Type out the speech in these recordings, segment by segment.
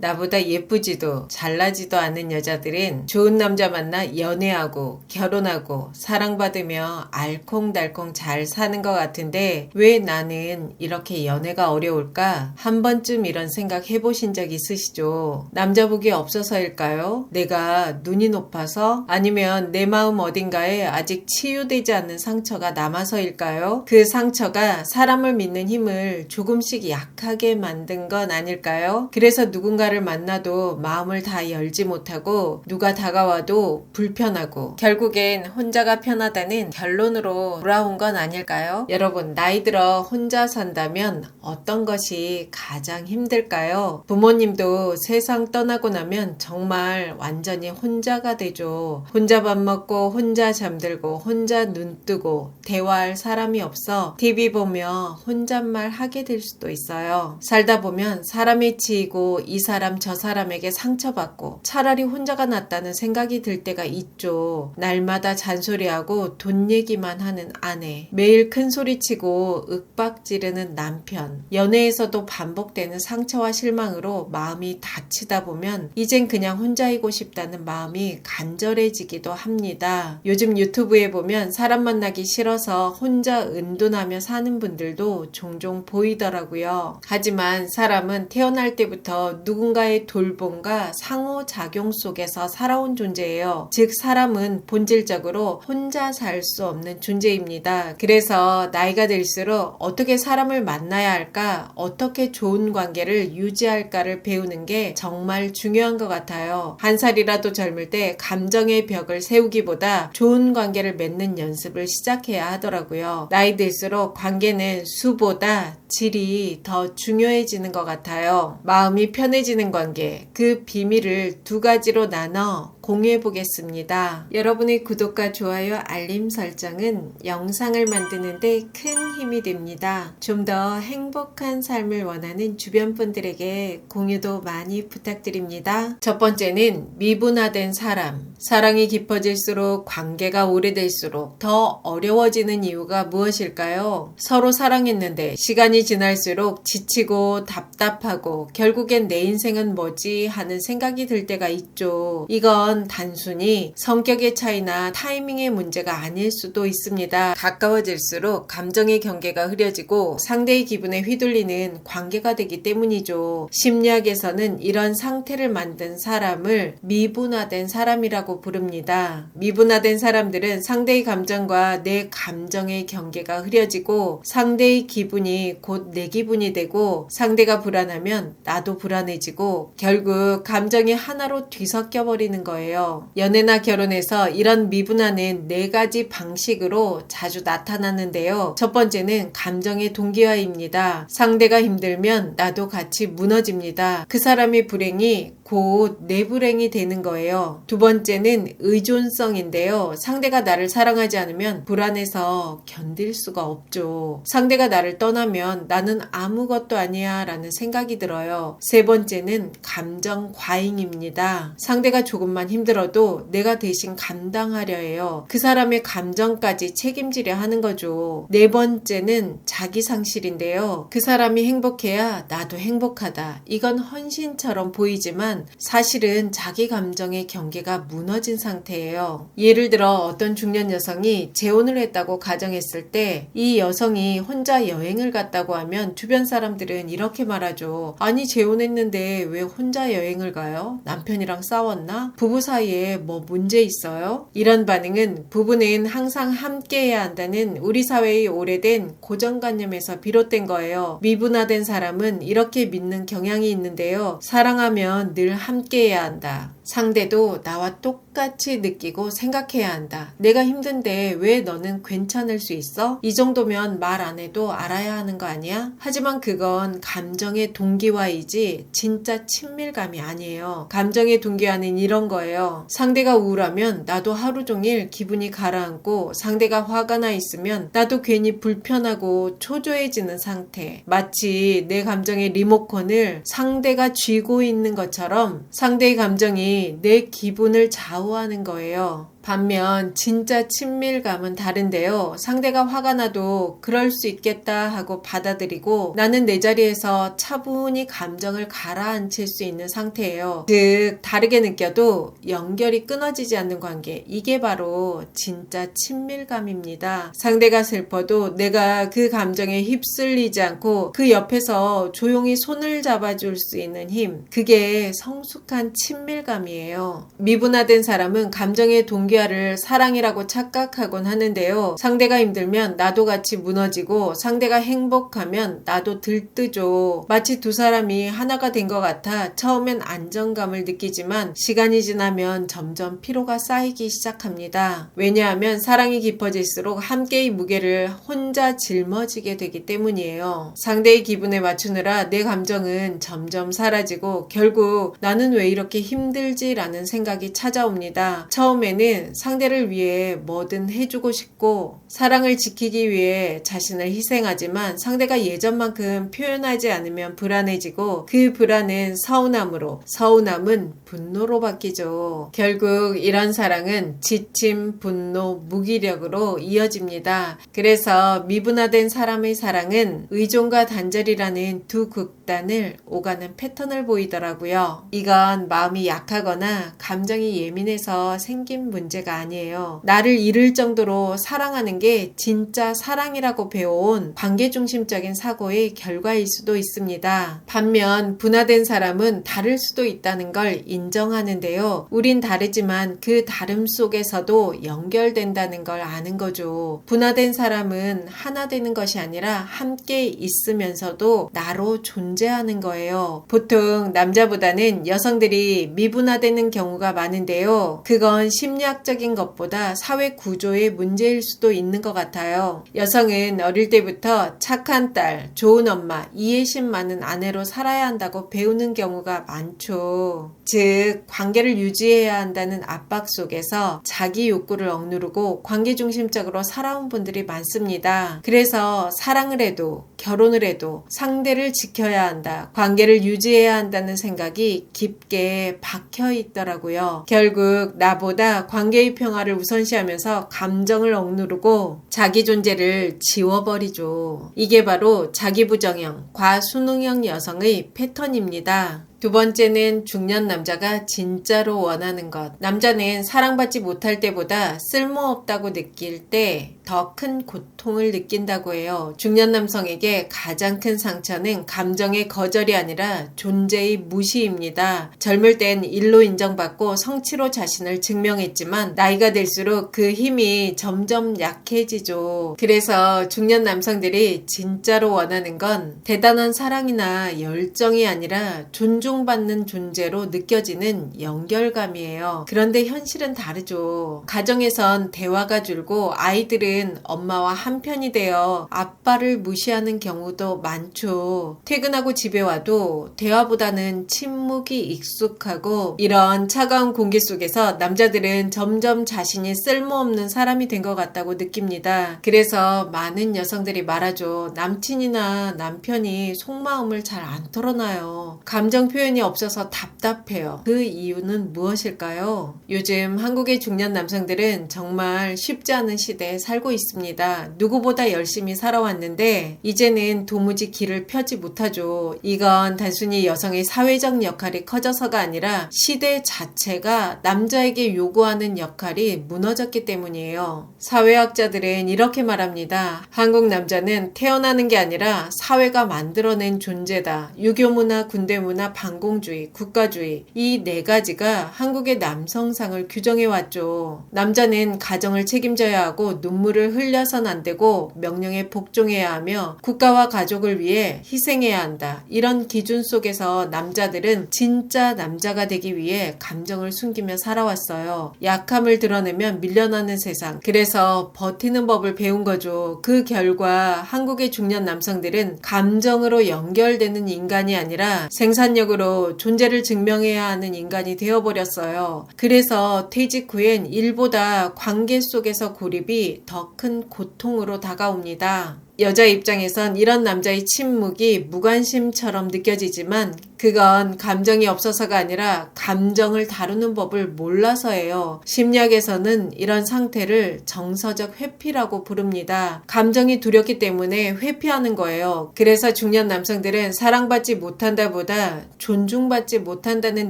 나보다 예쁘지도 잘나지도 않은 여자들은 좋은 남자 만나 연애하고 결혼하고 사랑받으며 알콩달콩 잘 사는 것 같은데 왜 나는 이렇게 연애가 어려울까? 한 번쯤 이런 생각 해보신 적 있으시죠? 남자 복이 없어서일까요? 내가 눈이 높아서? 아니면 내 마음 어딘가에 아직 치유되지 않는 상처가 남아서일까요? 그 상처가 사람을 믿는 힘을 조금씩 약하게 만든 건 아닐까요? 그래서 누군가를 만나도 마음을 다 열지 못하고 누가 다가와도 불편하고 결국엔 혼자가 편하다는 결론으로 돌아온 건 아닐까요? 여러분, 나이 들어 혼자 산다면 어떤 것이 가장 힘들까요? 부모님도 세상 떠나고 나면 정말 완전히 혼자가 되죠. 혼자 밥 먹고 혼자 잠들고 혼자 눈 뜨고 대화할 사람이 없어 TV 보며 혼잣말 하게 될 수도 있어요. 살다 보면 사람에 치이고 이 사람 저 사람에게 상처받고 차라리 혼자가 낫다는 생각이 들 때가 있죠. 날마다 잔소리하고 돈 얘기만 하는 아내, 매일 큰 소리치고 윽박 지르는 남편, 연애에서도 반복되는 상처와 실망으로 마음이 다치다 보면 이젠 그냥 혼자이고 싶다는 마음이 간절해지기도 합니다. 요즘 유튜브에 보면 사람 만나기 싫어서 혼자 은둔하며 사는 분들도 종종 보이더라고요. 하지만 사람은 태어날 때부터 누군가의 돌봄과 상호작용 속에서 살아온 존재예요. 즉 사람은 본질적으로 혼자 살 수 없는 존재입니다. 그래서 나이가 들수록 어떻게 사람을 만나야 할까, 어떻게 좋은 관계를 유지할까를 배우는 게 정말 중요한 것 같아요. 한 살이라도 젊을 때 감정의 벽을 세우기보다 좋은 관계를 맺는 연습을 시작해야 하더라고요. 나이 들수록 관계는 수보다 질이 더 중요해지는 것 같아요. 마음이 편해지는 관계, 그 비밀을 두 가지로 나눠 공유해 보겠습니다. 여러분의 구독과 좋아요, 알림 설정은 영상을 만드는데 큰 힘이 됩니다. 좀 더 행복한 삶을 원하는 주변 분들에게 공유도 많이 부탁드립니다. 첫 번째는 미분화된 사람. 사랑이 깊어질수록 관계가 오래될수록 더 어려워지는 이유가 무엇일까요? 서로 사랑했는데 시간이 지날수록 지치고 답답하고 결국엔 내 인생은 뭐지 하는 생각이 들 때가 있죠. 이건 단순히 성격의 차이나 타이밍의 문제가 아닐 수도 있습니다. 가까워질수록 감정의 경계가 흐려지고 상대의 기분에 휘둘리는 관계가 되기 때문이죠. 심리학에서는 이런 상태를 만든 사람을 미분화된 사람이라고 부릅니다. 미분화된 사람들은 상대의 감정과 내 감정의 경계가 흐려지고 상대의 기분이 곧 내 기분이 되고 상대가 불안하면 나도 불안해지고 결국 감정이 하나로 뒤섞여 버리는 거예요. 연애나 결혼에서 이런 미분화는 4가지 방식으로 자주 나타나는데요. 첫 번째는 감정의 동기화입니다. 상대가 힘들면 나도 같이 무너집니다. 그 사람의 불행이 곧 내 불행이 되는 거예요. 두 번째는 의존성인데요. 상대가 나를 사랑하지 않으면 불안해서 견딜 수가 없죠. 상대가 나를 떠나면 나는 아무것도 아니야 라는 생각이 들어요. 세 번째는 감정 과잉입니다. 상대가 조금만 힘들어도 내가 대신 감당하려 해요. 그 사람의 감정까지 책임지려 하는 거죠. 네 번째는 자기 상실인데요. 그 사람이 행복해야 나도 행복하다. 이건 헌신처럼 보이지만 사실은 자기 감정의 경계가 무너진 상태예요. 예를 들어 어떤 중년 여성이 재혼을 했다고 가정했을 때 이 여성이 혼자 여행을 갔다고 하면 주변 사람들은 이렇게 말하죠. 아니 재혼했는데 왜 혼자 여행을 가요? 남편이랑 싸웠나? 부부 사이에 뭐 문제 있어요? 이런 반응은 부부는 항상 함께해야 한다는 우리 사회의 오래된 고정관념에서 비롯된 거예요. 미분화된 사람은 이렇게 믿는 경향이 있는데요. 사랑하면 늘 함께해야 한다. 상대도 나와 똑같이 느끼고 생각해야 한다. 내가 힘든데 왜 너는 괜찮을 수 있어? 이 정도면 말 안 해도 알아야 하는 거 아니야? 하지만 그건 감정의 동기화이지 진짜 친밀감이 아니에요. 감정의 동기화는 이런 거예요. 상대가 우울하면 나도 하루 종일 기분이 가라앉고 상대가 화가 나 있으면 나도 괜히 불편하고 초조해지는 상태. 마치 내 감정의 리모컨을 상대가 쥐고 있는 것처럼 상대의 감정이 내 기분을 좌우하는 거예요. 반면 진짜 친밀감은 다른데요. 상대가 화가 나도 그럴 수 있겠다 하고 받아들이고 나는 내 자리에서 차분히 감정을 가라앉힐 수 있는 상태예요. 즉 다르게 느껴도 연결이 끊어지지 않는 관계, 이게 바로 진짜 친밀감입니다. 상대가 슬퍼도 내가 그 감정에 휩쓸리지 않고 그 옆에서 조용히 손을 잡아줄 수 있는 힘, 그게 성숙한 친밀감이에요. 미분화된 사람은 감정의 동기화를 사랑이라고 착각하곤 하는데요. 상대가 힘들면 나도 같이 무너지고 상대가 행복하면 나도 들뜨죠. 마치 두 사람이 하나가 된 것 같아 처음엔 안정감을 느끼지만 시간이 지나면 점점 피로가 쌓이기 시작합니다. 왜냐하면 사랑이 깊어질수록 함께의 무게를 혼자 짊어지게 되기 때문이에요. 상대의 기분에 맞추느라 내 감정은 점점 사라지고 결국 나는 왜 이렇게 힘들지라는 생각이 찾아옵니다. 처음에는 상대를 위해 뭐든 해주고 싶고 사랑을 지키기 위해 자신을 희생하지만 상대가 예전만큼 표현하지 않으면 불안해지고 그 불안은 서운함으로, 서운함은 분노로 바뀌죠. 결국 이런 사랑은 지침, 분노, 무기력으로 이어집니다. 그래서 미분화된 사람의 사랑은 의존과 단절이라는 두 극단을 오가는 패턴을 보이더라고요. 이건 마음이 약하거나 감정이 예민해서 생긴 문제가 아니에요. 나를 잃을 정도로 사랑하는 게 진짜 사랑이라고 배워온 관계중심적인 사고의 결과일 수도 있습니다. 반면 분화된 사람은 다를 수도 있다는 걸 인정하는데요. 우린 다르지만 그 다름 속에서도 연결된다는 걸 아는 거죠. 분화된 사람은 하나 되는 것이 아니라 함께 있으면서도 나로 존재하는 거예요. 보통 남자보다는 여성들이 미분화되는 경우가 많은데요. 그건 심리학적인 것보다 사회 구조의 문제일 수도 있는 것 같아요. 여성은 어릴 때부터 착한 딸, 좋은 엄마, 이해심 많은 아내로 살아야 한다고 배우는 경우가 많죠. 즉 관계를 유지해야 한다는 압박 속에서 자기 욕구를 억누르고 관계중심적으로 살아온 분들이 많습니다. 그래서 사랑을 해도 결혼을 해도 상대를 지켜야 한다, 관계를 유지해야 한다는 생각이 깊게 박혀 있더라고요. 결국 나보다 관계의 평화를 우선시하면서 감정을 억누르고 자기 존재를 지워버리죠. 이게 바로 자기부정형, 과수능형 여성의 패턴입니다. 두 번째는 중년 남자가 진짜로 원하는 것. 남자는 사랑받지 못할 때보다 쓸모없다고 느낄 때 더 큰 고통을 느낀다고 해요. 중년 남성에게 가장 큰 상처는 감정의 거절이 아니라 존재의 무시입니다. 젊을 땐 일로 인정받고 성취로 자신을 증명했지만 나이가 들수록 그 힘이 점점 약해지죠. 그래서 중년 남성들이 진짜로 원하는 건 대단한 사랑이나 열정이 아니라 존중받는 존재로 느껴지는 연결감이에요. 그런데 현실은 다르죠. 가정에선 대화가 줄고 아이들은 엄마와 한편이 되어 아빠를 무시하는 경우도 많죠. 퇴근하고 집에 와도 대화보다는 침묵이 익숙하고 이런 차가운 공기 속에서 남자들은 점점 자신이 쓸모없는 사람이 된 것 같다고 느낍니다. 그래서 많은 여성들이 말하죠. 남친이나 남편이 속마음을 잘 안 털어놔요. 감정 표현이 없어서 답답해요. 그 이유는 무엇일까요? 요즘 한국의 중년 남성들은 정말 쉽지 않은 시대에 살고 있습니다. 누구보다 열심히 살아왔는데 이제는 도무지 길을 펴지 못하죠. 이건 단순히 여성의 사회적 역할이 커져서가 아니라 시대 자체가 남자에게 요구하는 역할이 무너졌기 때문이에요. 사회학자들은 이렇게 말합니다. 한국 남자는 태어나는 게 아니라 사회가 만들어낸 존재다. 유교문화, 군대문화, 반공주의, 국가주의, 이 네 가지가 한국의 남성상을 규정해왔죠. 남자는 가정을 책임져야 하고 눈물을 흘려선 안 되고 명령에 복종해야 하며 국가와 가족을 위해 희생해야 한다. 이런 기준 속에서 남자들은 진짜 남자가 되기 위해 감정을 숨기며 살아왔어요. 약함을 드러내면 밀려나는 세상. 그래서 버티는 법을 배운 거죠. 그 결과 한국의 중년 남성들은 감정으로 연결되는 인간이 아니라 생산력으로 존재를 증명해야 하는 인간이 되어버렸어요. 그래서 퇴직 후엔 일보다 관계 속에서 고립이 더 큰 고통으로 다가옵니다. 여자 입장에선 이런 남자의 침묵이 무관심처럼 느껴지지만 그건 감정이 없어서가 아니라 감정을 다루는 법을 몰라서예요. 심리학에서는 이런 상태를 정서적 회피라고 부릅니다. 감정이 두렵기 때문에 회피하는 거예요. 그래서 중년 남성들은 사랑받지 못한다 보다 존중받지 못한다는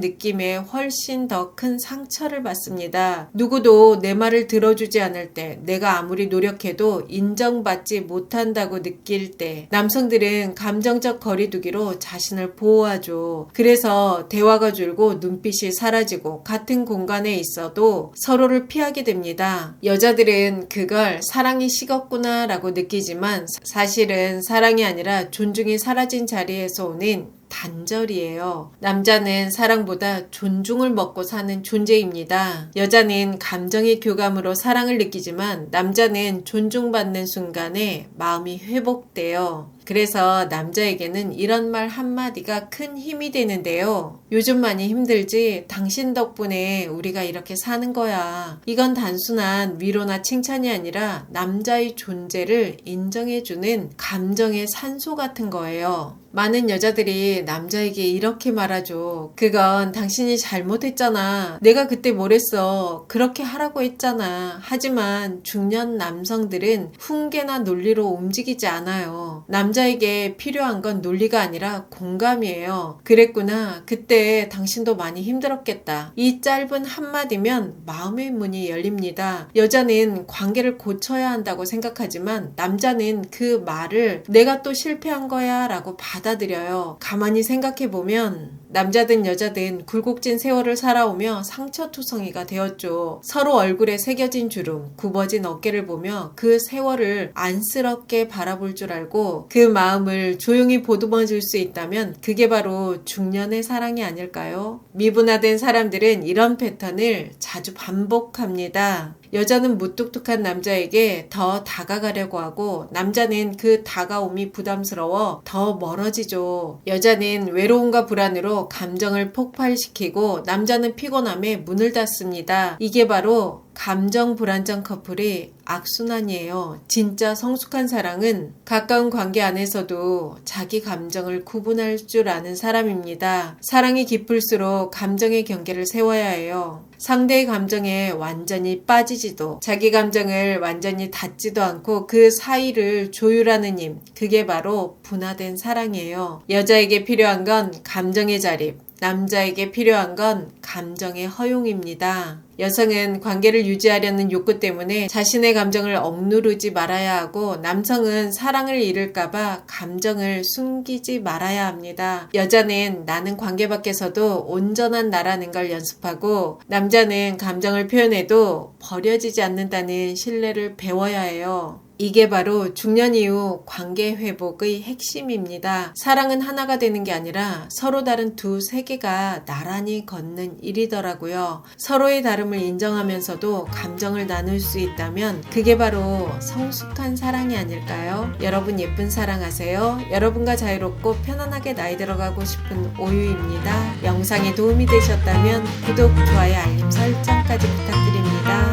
느낌에 훨씬 더 큰 상처를 받습니다. 누구도 내 말을 들어주지 않을 때, 내가 아무리 노력해도 인정받지 못한다고 느낄 때, 남성들은 감정적 거리두기로 자신을 보호하죠. 그래서 대화가 줄고 눈빛이 사라지고 같은 공간에 있어도 서로를 피하게 됩니다. 여자들은 그걸 사랑이 식었구나 라고 느끼지만 사실은 사랑이 아니라 존중이 사라진 자리에서 오는 단절이에요. 남자는 사랑보다 존중을 먹고 사는 존재입니다. 여자는 감정의 교감으로 사랑을 느끼지만 남자는 존중받는 순간에 마음이 회복돼요. 그래서 남자에게는 이런 말 한마디가 큰 힘이 되는데요. 요즘 많이 힘들지? 당신 덕분에 우리가 이렇게 사는 거야. 이건 단순한 위로나 칭찬이 아니라 남자의 존재를 인정해주는 감정의 산소 같은 거예요. 많은 여자들이 남자에게 이렇게 말하죠. 그건 당신이 잘못했잖아. 내가 그때 뭘 했어. 그렇게 하라고 했잖아. 하지만 중년 남성들은 훈계나 논리로 움직이지 않아요. 남자에게 필요한 건 논리가 아니라 공감이에요. 그랬구나. 그때 당신도 많이 힘들었겠다. 이 짧은 한마디면 마음의 문이 열립니다. 여자는 관계를 고쳐야 한다고 생각하지만 남자는 그 말을 내가 또 실패한 거야 라고 받아들여요. 가만히 생각해보면 남자든 여자든 굴곡진 세월을 살아오며 상처투성이가 되었죠. 서로 얼굴에 새겨진 주름, 굽어진 어깨를 보며 그 세월을 안쓰럽게 바라볼 줄 알고 그 마음을 조용히 보듬어 줄 수 있다면 그게 바로 중년의 사랑이 아닐까요? 미분화된 사람들은 이런 패턴을 자주 반복합니다. 여자는 무뚝뚝한 남자에게 더 다가가려고 하고 남자는 그 다가옴이 부담스러워 더 멀어지죠. 여자는 외로움과 불안으로 감정을 폭발시키고 남자는 피곤함에 문을 닫습니다. 이게 바로 감정 불안정 커플의 악순환이에요. 진짜 성숙한 사랑은 가까운 관계 안에서도 자기 감정을 구분할 줄 아는 사람입니다. 사랑이 깊을수록 감정의 경계를 세워야 해요. 상대의 감정에 완전히 빠지지도 자기 감정을 완전히 닫지도 않고 그 사이를 조율하는 힘, 그게 바로 분화된 사랑이에요. 여자에게 필요한 건 감정의 자립, 남자에게 필요한 건 감정의 허용입니다. 여성은 관계를 유지하려는 욕구 때문에 자신의 감정을 억누르지 말아야 하고 남성은 사랑을 잃을까봐 감정을 숨기지 말아야 합니다. 여자는 나는 관계 밖에서도 온전한 나라는 걸 연습하고 남자는 감정을 표현해도 버려지지 않는다는 신뢰를 배워야 해요. 이게 바로 중년 이후 관계 회복의 핵심입니다. 사랑은 하나가 되는 게 아니라 서로 다른 두 세계가 나란히 걷는 일이더라고요. 서로의 다름을 인정하면서도 감정을 나눌 수 있다면 그게 바로 성숙한 사랑이 아닐까요? 여러분 예쁜 사랑하세요. 여러분과 자유롭고 편안하게 나이 들어가고 싶은 오유입니다. 영상이 도움이 되셨다면 구독, 좋아요, 알림 설정까지 부탁드립니다.